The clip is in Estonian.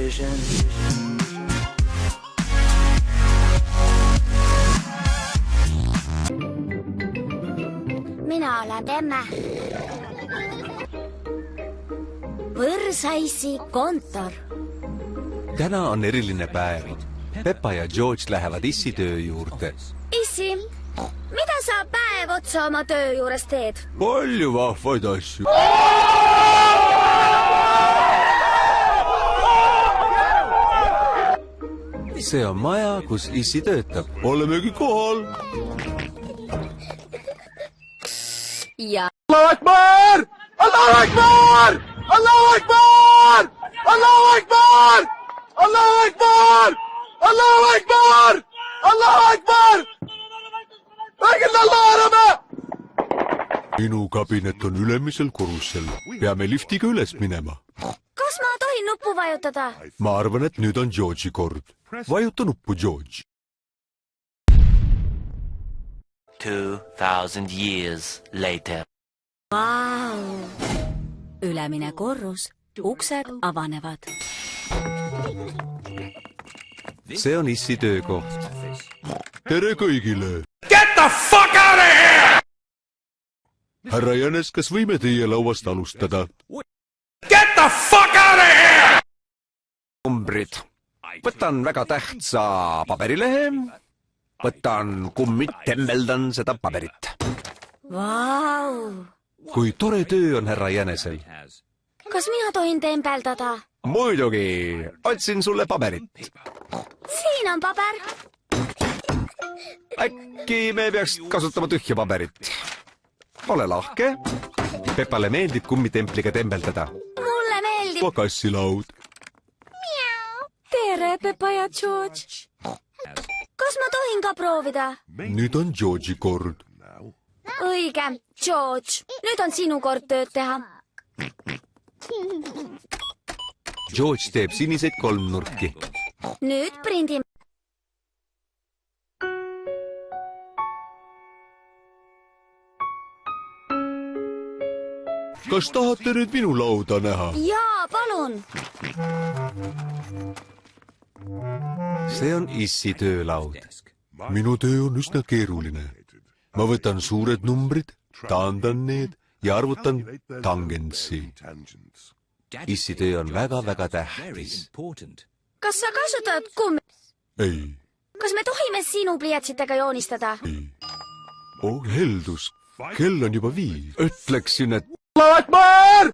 vision. Mina olen emme. Võrsaisi kontor. Täna on eriline päev. Peppa ja George lähevad issi töö juurde. Issi, mida sa päev otsa oma töö juures teed? Palju vahvaid asju. See on maja, kus issi töötab. Olemegi kohal. Ja Allahu Akbar! Allahu Akbar! Allahu Akbar! Allahu Akbar! Allahu Akbar! Allahu Akbar! Allahu Akbar! Räägin Allah arame! Minu kabinet on ülemisel korrusel. Peame liftiga üles minema. kas ma tohin nuppu vajutada? Ma arvan, et nüüd on George'i kord. Vajuta nuppu, George. 2000 years later. Vau! Ülemine korrus. Uksed avanevad. See on issi töökoht. Tere kõigile! Get the fuck out of here! Härra Jänes, kas võime teie lauast alustada? Get the fuck out of here! Numbrid. Võtan väga tähtsa paberilehe. Võtan kummid, temmeldan seda paberit. Vau! Kui tore töö on härra Jänesel. Kas mina tohin tembeldada? Muidugi, otsin sulle paberit. Siin on paber. Äkki me peaks kasutama tühja paberit. Ole lahke. Pepale meeldib kummitempliga tembeldada. Mulle meeldib. Kassilaud. Tere, Peppa ja George. Kas ma tohin ka proovida? Nüüd on George'i kord. Õige, George. Nüüd on sinu kord tööd teha. George teeb siniseid kolmnurki. Nüüd prindime. Kas tahate nüüd minu lauda näha? Jaa, palun. See on issi töölaud. Minu töö on üsna keeruline. Ma võtan suured numbrid, taandan need ja arvutan tangentsi. Issi töö on väga-väga tähtis. Kas sa kasutad kummi? Ei, Kas me tohime sinu pliiatsitega joonistada? ei. Oh, heldus. Kell on juba 5. Ütleksin, et Allahu Akbar!